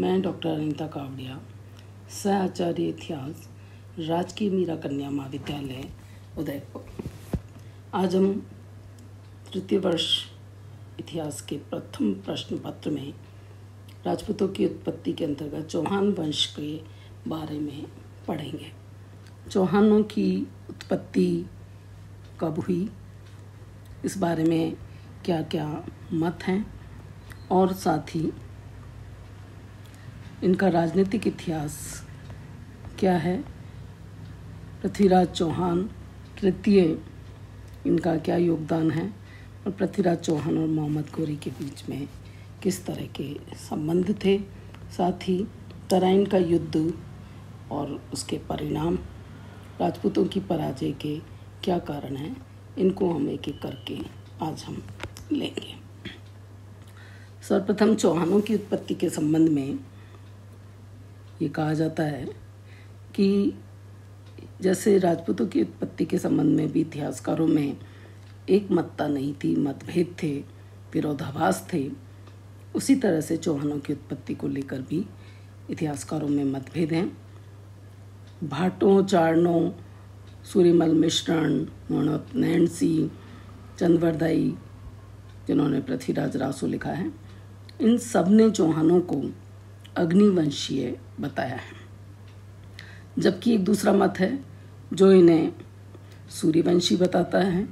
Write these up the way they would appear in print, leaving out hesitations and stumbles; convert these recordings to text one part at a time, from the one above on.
मैं डॉक्टर अनीता कावड़िया, सह आचार्य इतिहास, राजकीय मीरा कन्या महाविद्यालय उदयपुर। आज हम तृतीय वर्ष इतिहास के प्रथम प्रश्न पत्र में राजपूतों की उत्पत्ति के अंतर्गत चौहान वंश के बारे में पढ़ेंगे। चौहानों की उत्पत्ति कब हुई, इस बारे में क्या क्या मत हैं और साथ ही इनका राजनीतिक इतिहास क्या है, पृथ्वीराज चौहान तृतीय इनका क्या योगदान है और पृथ्वीराज चौहान और मोहम्मद गौरी के बीच में किस तरह के संबंध थे, साथ ही तराइन का युद्ध और उसके परिणाम, राजपूतों की पराजय के क्या कारण हैं, इनको हम एक एक करके आज हम लेंगे। सर्वप्रथम चौहानों की उत्पत्ति के संबंध में ये कहा जाता है कि जैसे राजपूतों की उत्पत्ति के संबंध में भी इतिहासकारों में एक मतता नहीं थी, मतभेद थे, विरोधाभास थे, उसी तरह से चौहानों की उत्पत्ति को लेकर भी इतिहासकारों में मतभेद हैं। भाटों, चारणों, सूर्यमल मिश्रण, मोहम्मद नैन्सी, चंद्रवरदाई, जिन्होंने पृथ्वीराज रासो लिखा है, इन सब ने चौहानों को अग्निवंशीय बताया है। जबकि एक दूसरा मत है जो इन्हें सूर्यवंशी बताता है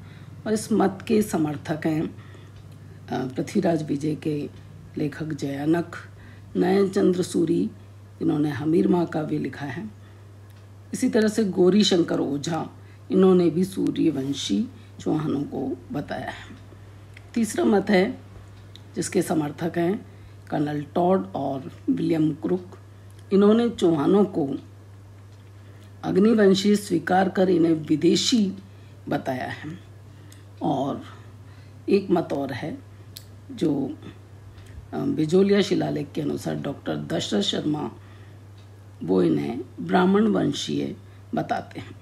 और इस मत के समर्थक हैं पृथ्वीराज विजय के लेखक जयानक, नयनचंद्र सूरी, जिन्होंने हमीर महाकाव्य लिखा है। इसी तरह से गौरी शंकर ओझा, इन्होंने भी सूर्यवंशी चौहानों को बताया है। तीसरा मत है जिसके समर्थक हैं कर्नल टॉड और विलियम क्रुक, इन्होंने चौहानों को अग्निवंशी स्वीकार कर इन्हें विदेशी बताया है। और एक मत और है जो बिजोलिया शिलालेख के अनुसार डॉक्टर दशरथ शर्मा, वो इन्हें ब्राह्मण वंशीय बताते हैं।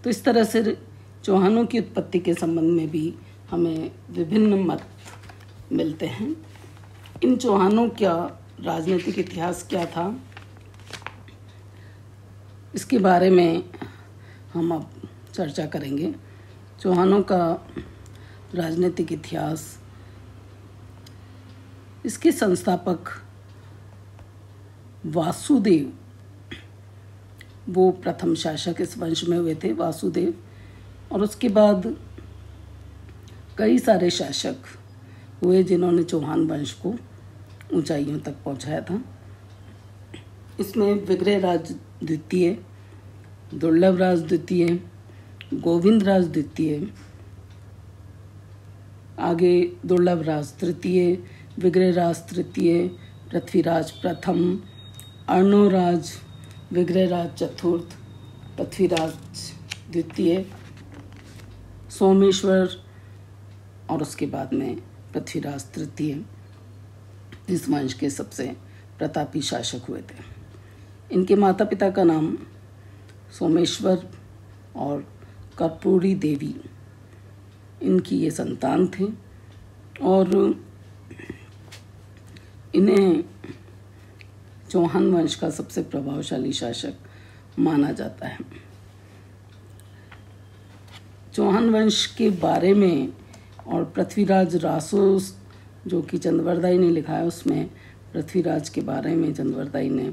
तो इस तरह से चौहानों की उत्पत्ति के संबंध में भी हमें विभिन्न मत मिलते हैं। इन चौहानों का राजनीतिक इतिहास क्या था, इसके बारे में हम अब चर्चा करेंगे। चौहानों का राजनीतिक इतिहास, इसके संस्थापक वासुदेव, वो प्रथम शासक इस वंश में हुए थे, वासुदेव, और उसके बाद कई सारे शासक हुए जिन्होंने चौहान वंश को ऊंचाइयों तक पहुंचाया था। इसमें विग्रहराज द्वितीय, दुर्लभराज द्वितीय, गोविंदराज द्वितीय, आगे दुर्लभराज तृतीय, विग्रहराज तृतीय, पृथ्वीराज प्रथम, अर्णोराज, विग्रहराज चतुर्थ, पृथ्वीराज द्वितीय, सोमेश्वर और उसके बाद में पृथ्वीराज तृतीय इस वंश के सबसे प्रतापी शासक हुए थे। इनके माता पिता का नाम सोमेश्वर और कर्पूरी देवी, इनकी ये संतान थे और इन्हें चौहान वंश का सबसे प्रभावशाली शासक माना जाता है। चौहान वंश के बारे में और पृथ्वीराज रासो जो कि चंद्रवरदाई ने लिखा है, उसमें पृथ्वीराज के बारे में चंद्रवरदाई ने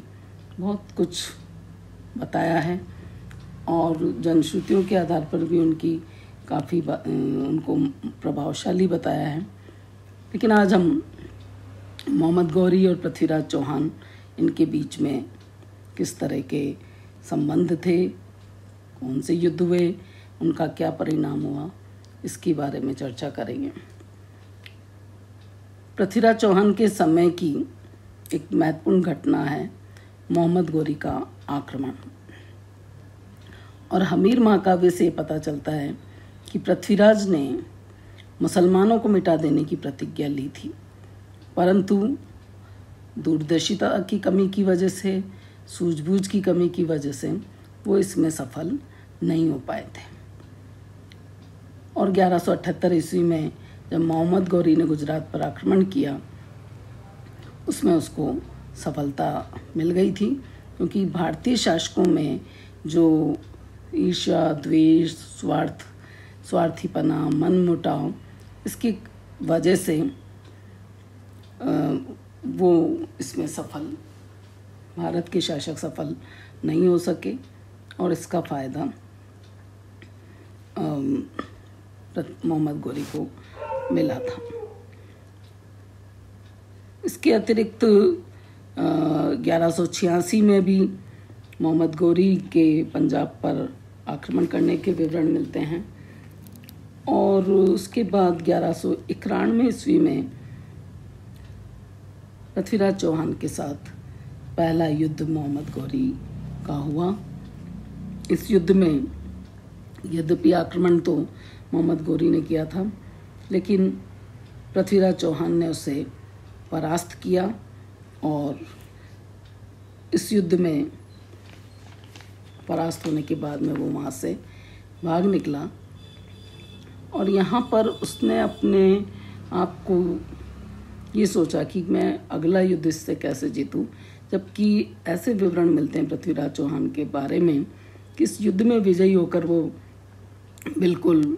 बहुत कुछ बताया है और जनश्रुतियों के आधार पर भी उनकी काफ़ी उनको प्रभावशाली बताया है। लेकिन आज हम मोहम्मद गौरी और पृथ्वीराज चौहान, इनके बीच में किस तरह के संबंध थे, कौन से युद्ध हुए, उनका क्या परिणाम हुआ, इसके बारे में चर्चा करेंगे। पृथ्वीराज चौहान के समय की एक महत्वपूर्ण घटना है मोहम्मद गौरी का आक्रमण। और हमीर महाकाव्य से पता चलता है कि पृथ्वीराज ने मुसलमानों को मिटा देने की प्रतिज्ञा ली थी, परंतु दूरदर्शिता की कमी की वजह से, सूझबूझ की कमी की वजह से वो इसमें सफल नहीं हो पाए थे। और 1178 ईस्वी में जब मोहम्मद गौरी ने गुजरात पर आक्रमण किया, उसमें उसको सफलता मिल गई थी, क्योंकि भारतीय शासकों में जो ईर्ष्या, द्वेष, स्वार्थीपना, मनमुटाव, इसकी वजह से वो इसमें भारत के शासक सफल नहीं हो सके और इसका फ़ायदा मोहम्मद गोरी को मिला था। इसके अतिरिक्त 1186 में भी मोहम्मद गोरी के पंजाब पर आक्रमण करने के विवरण मिलते हैं और उसके बाद 1191 ईस्वी में पृथ्वीराज चौहान के साथ पहला युद्ध मोहम्मद गोरी का हुआ। इस युद्ध में यद्यपि आक्रमण तो मोहम्मद गोरी ने किया था, लेकिन पृथ्वीराज चौहान ने उसे परास्त किया और इस युद्ध में परास्त होने के बाद में वो वहाँ से भाग निकला और यहाँ पर उसने अपने आप को ये सोचा कि मैं अगला युद्ध इससे कैसे जीतूं, जबकि ऐसे विवरण मिलते हैं पृथ्वीराज चौहान के बारे में कि इस युद्ध में विजयी होकर वो बिल्कुल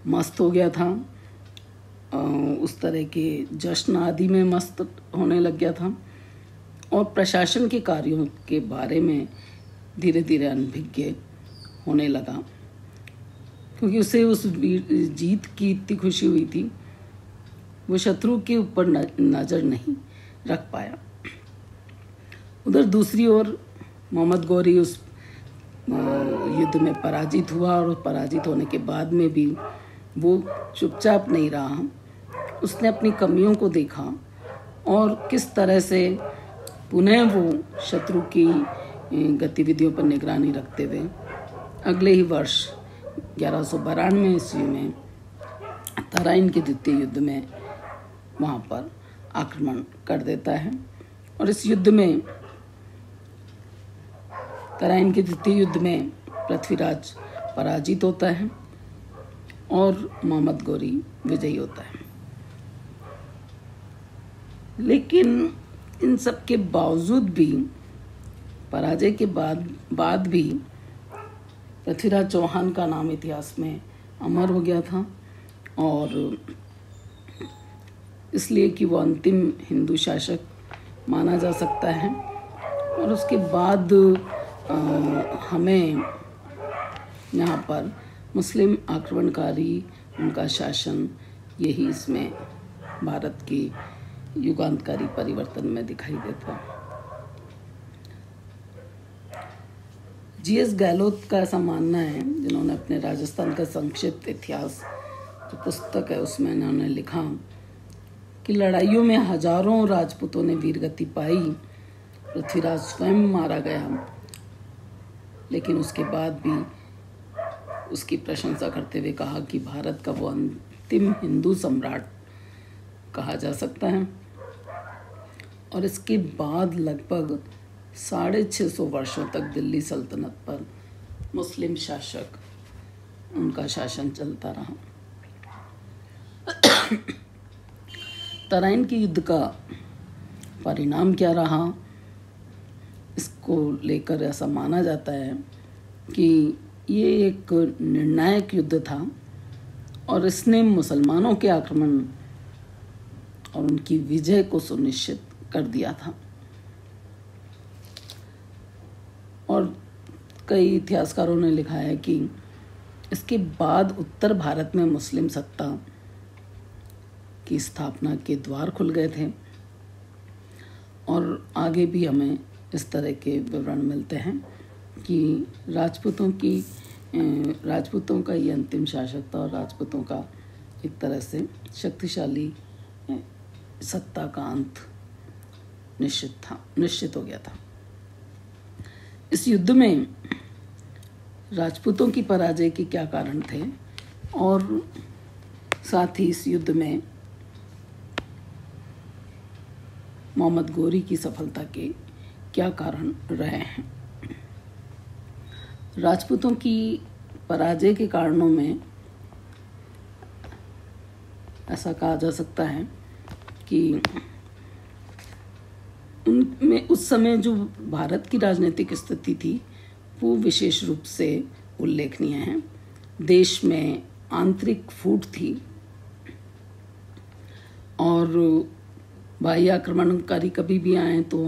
मस्त हो गया था, उस तरह के जश्न आदि में मस्त होने लग गया था और प्रशासन के कार्यों के बारे में धीरे धीरे अनभिज्ञ होने लगा, क्योंकि उसे उस जीत की इतनी खुशी हुई थी, वो शत्रु के ऊपर नज़र नहीं रख पाया। उधर दूसरी ओर मोहम्मद गोरी उस युद्ध में पराजित हुआ और पराजित होने के बाद में भी वो चुपचाप नहीं रहा। उसने अपनी कमियों को देखा और किस तरह से पुनः वो शत्रु की गतिविधियों पर निगरानी रखते हुए अगले ही वर्ष 1192 ईस्वी में तराइन के द्वितीय युद्ध में वहाँ पर आक्रमण कर देता है और इस युद्ध में तराइन के द्वितीय युद्ध में पृथ्वीराज पराजित होता है और मोहम्मद गोरी विजयी होता है। लेकिन इन सब के बावजूद भी, पराजय के बाद भी पृथ्वीराज चौहान का नाम इतिहास में अमर हो गया था और इसलिए कि वो अंतिम हिंदू शासक माना जा सकता है। और उसके बाद हमें यहाँ पर मुस्लिम आक्रमणकारी, उनका शासन, यही इसमें भारत की युगांतकारी परिवर्तन में दिखाई देता है। G.S. गहलोत का ऐसा मानना है, जिन्होंने अपने राजस्थान का संक्षिप्त इतिहास जो पुस्तक है उसमें इन्होंने लिखा कि लड़ाइयों में हजारों राजपूतों ने वीरगति पाई, पृथ्वीराज स्वयं मारा गया, लेकिन उसके बाद भी उसकी प्रशंसा करते हुए कहा कि भारत का वो अंतिम हिंदू सम्राट कहा जा सकता है। और इसके बाद लगभग 650 वर्षों तक दिल्ली सल्तनत पर मुस्लिम शासक, उनका शासन चलता रहा। तराइन के युद्ध का परिणाम क्या रहा, इसको लेकर ऐसा माना जाता है कि ये एक निर्णायक युद्ध था और इसने मुसलमानों के आक्रमण और उनकी विजय को सुनिश्चित कर दिया था। और कई इतिहासकारों ने लिखा है कि इसके बाद उत्तर भारत में मुस्लिम सत्ता की स्थापना के द्वार खुल गए थे और आगे भी हमें इस तरह के विवरण मिलते हैं कि राजपूतों का ये अंतिम शासक था और राजपूतों का एक तरह से शक्तिशाली सत्ता का अंत निश्चित हो गया था। इस युद्ध में राजपूतों की पराजय के क्या कारण थे और साथ ही इस युद्ध में मोहम्मद गोरी की सफलता के क्या कारण रहे हैं। राजपूतों की पराजय के कारणों में ऐसा कहा जा सकता है कि उनमें उस समय जो भारत की राजनीतिक स्थिति थी वो विशेष रूप से उल्लेखनीय है। देश में आंतरिक फूट थी और बाह्य आक्रमणकारी कभी भी आए तो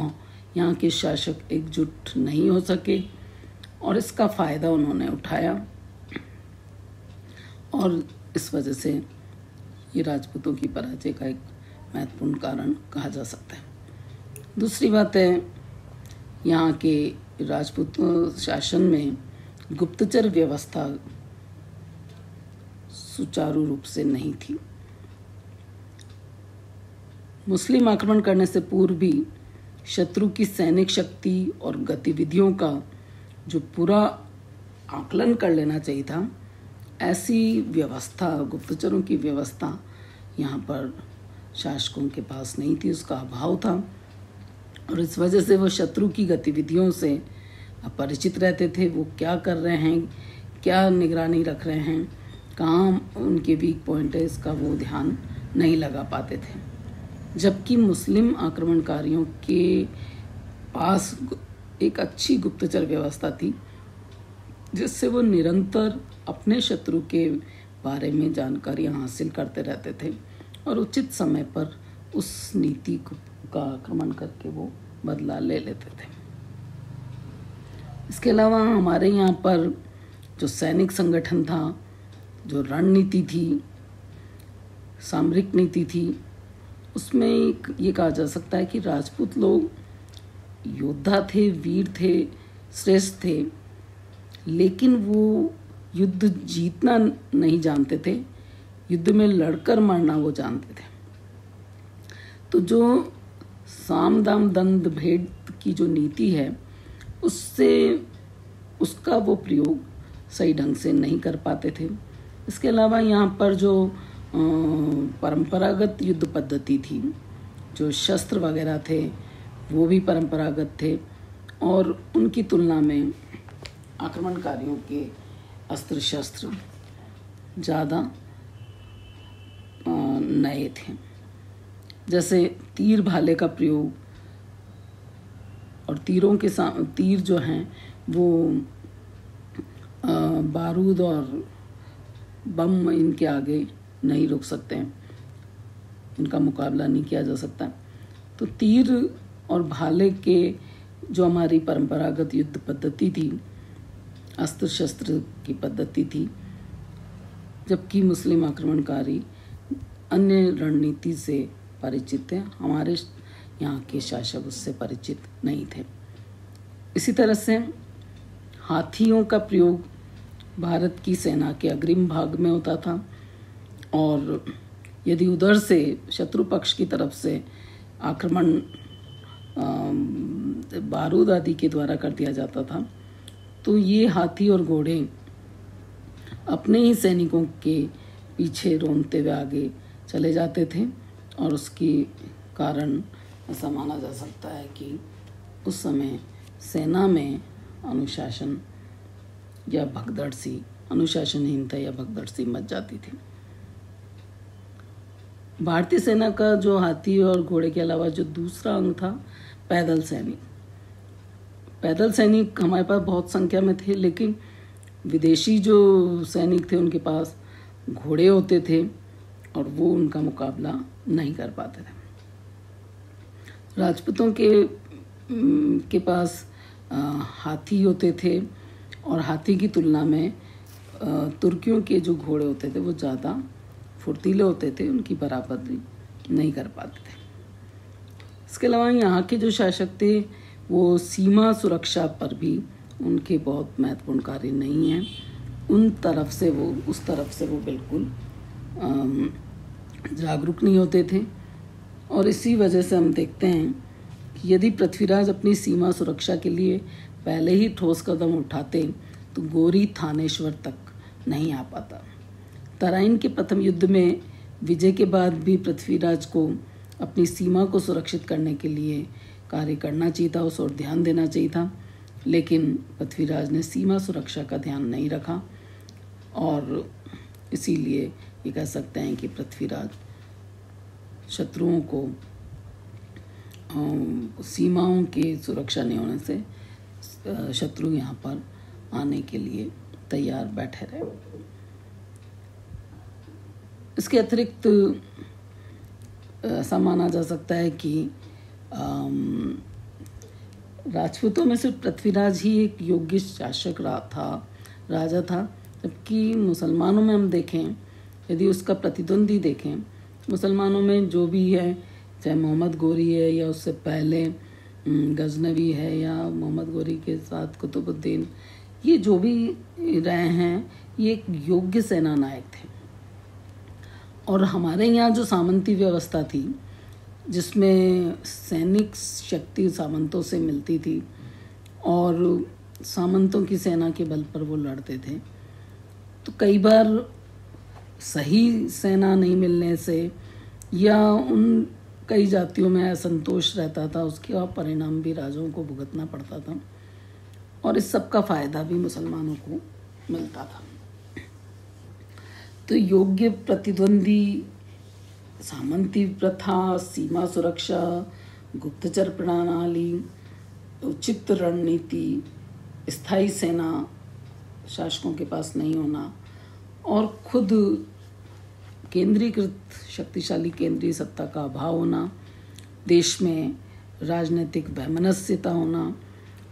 यहाँ के शासक एकजुट नहीं हो सके और इसका फायदा उन्होंने उठाया और इस वजह से ये राजपूतों की पराजय का एक महत्वपूर्ण कारण कहा जा सकता है। दूसरी बात है, यहाँ के राजपूत शासन में गुप्तचर व्यवस्था सुचारू रूप से नहीं थी। मुस्लिम आक्रमण करने से पूर्व भी शत्रु की सैनिक शक्ति और गतिविधियों का जो पूरा आकलन कर लेना चाहिए था, ऐसी व्यवस्था, गुप्तचरों की व्यवस्था यहाँ पर शासकों के पास नहीं थी, उसका अभाव था और इस वजह से वो शत्रु की गतिविधियों से अपरिचित रहते थे। वो क्या कर रहे हैं, क्या निगरानी रख रहे हैं, कहाँ उनके वीक पॉइंट है, इसका वो ध्यान नहीं लगा पाते थे। जबकि मुस्लिम आक्रमणकारियों के पास एक अच्छी गुप्तचर व्यवस्था थी जिससे वो निरंतर अपने शत्रु के बारे में जानकारियां हासिल करते रहते थे और उचित समय पर उस नीति का आक्रमण करके वो बदला ले लेते थे। इसके अलावा हमारे यहाँ पर जो सैनिक संगठन था, जो रणनीति थी, सामरिक नीति थी, उसमें ये कहा जा सकता है कि राजपूत लोग योद्धा थे, वीर थे, श्रेष्ठ थे, लेकिन वो युद्ध जीतना नहीं जानते थे, युद्ध में लड़कर मरना वो जानते थे। तो जो साम दाम दंड भेद की जो नीति है उसका वो प्रयोग सही ढंग से नहीं कर पाते थे। इसके अलावा यहाँ पर जो परंपरागत युद्ध पद्धति थी, जो शस्त्र वगैरह थे वो भी परंपरागत थे और उनकी तुलना में आक्रमणकारियों के अस्त्र शस्त्र ज़्यादा नए थे। जैसे तीर भाले का प्रयोग और तीर जो हैं वो बारूद और बम इनके आगे नहीं रुक सकते हैं, इनका मुकाबला नहीं किया जा सकता। तो तीर और भाले के जो हमारी परंपरागत युद्ध पद्धति थी, अस्त्र शस्त्र की पद्धति थी, जबकि मुस्लिम आक्रमणकारी अन्य रणनीति से परिचित थे। हमारे यहाँ के शासक उससे परिचित नहीं थे। इसी तरह से हाथियों का प्रयोग भारत की सेना के अग्रिम भाग में होता था और यदि उधर से शत्रु पक्ष की तरफ से आक्रमण बारूद आदि के द्वारा कर दिया जाता था तो ये हाथी और घोड़े अपने ही सैनिकों के पीछे रोंदते हुए आगे चले जाते थे और उसके कारण ऐसा माना जा सकता है कि उस समय सेना में अनुशासन या अनुशासनहीनता या भगदड़ मच जाती थी। भारतीय सेना का जो हाथी और घोड़े के अलावा जो दूसरा अंग था, पैदल सैनिक हमारे पास बहुत संख्या में थे, लेकिन विदेशी जो सैनिक थे उनके पास घोड़े होते थे और वो उनका मुकाबला नहीं कर पाते थे। राजपूतों के पास हाथी होते थे और हाथी की तुलना में तुर्कियों के जो घोड़े होते थे वो ज़्यादा फुर्तीले होते थे, उनकी बराबरी नहीं कर पाते थे। इसके अलावा यहाँ के जो शासक थे वो सीमा सुरक्षा पर भी उनके बहुत महत्वपूर्ण कार्य नहीं हैं। उस तरफ से वो बिल्कुल जागरूक नहीं होते थे और इसी वजह से हम देखते हैं कि यदि पृथ्वीराज अपनी सीमा सुरक्षा के लिए पहले ही ठोस कदम उठाते तो गोरी थानेश्वर तक नहीं आ पाता। तराइन के प्रथम युद्ध में विजय के बाद भी पृथ्वीराज को अपनी सीमा को सुरक्षित करने के लिए कार्य करना चाहिए था, उस ओर ध्यान देना चाहिए था, लेकिन पृथ्वीराज ने सीमा सुरक्षा का ध्यान नहीं रखा और इसीलिए ये कह सकते हैं कि पृथ्वीराज शत्रुओं को सीमाओं की सुरक्षा नहीं होने से शत्रु यहाँ पर आने के लिए तैयार बैठे रहे। इसके अतिरिक्त ऐसा माना जा सकता है कि राजपूतों में सिर्फ पृथ्वीराज ही एक योग्य शासक राजा था, जबकि मुसलमानों में हम देखें, यदि उसका प्रतिद्वंदी देखें, मुसलमानों में जो भी है, चाहे मोहम्मद गोरी है या उससे पहले गजनवी है या मोहम्मद गोरी के साथ कुतुबुद्दीन, ये जो भी रहे हैं, ये एक योग्य सेना नायक थे। और हमारे यहाँ जो सामंती व्यवस्था थी, जिसमें सैनिक शक्ति सामंतों से मिलती थी और सामंतों की सेना के बल पर वो लड़ते थे, तो कई बार सही सेना नहीं मिलने से या उन कई जातियों में असंतोष रहता था, उसका परिणाम भी राजाओं को भुगतना पड़ता था और इस सब का फायदा भी मुसलमानों को मिलता था। तो योग्य प्रतिद्वंदी, सामंती प्रथा, सीमा सुरक्षा, गुप्तचर प्रणाली, उचित रणनीति, स्थायी सेना शासकों के पास नहीं होना और खुद केंद्रीकृत शक्तिशाली केंद्रीय सत्ता का अभाव होना, देश में राजनीतिक वैमनस्यता होना,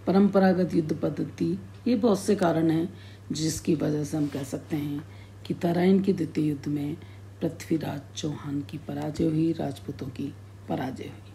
परंपरागत युद्ध पद्धति, ये बहुत से कारण हैं जिसकी वजह से हम कह सकते हैं कि तराइन के द्वितीय युद्ध में पृथ्वीराज चौहान की पराजय हुई, राजपूतों की पराजय हुई।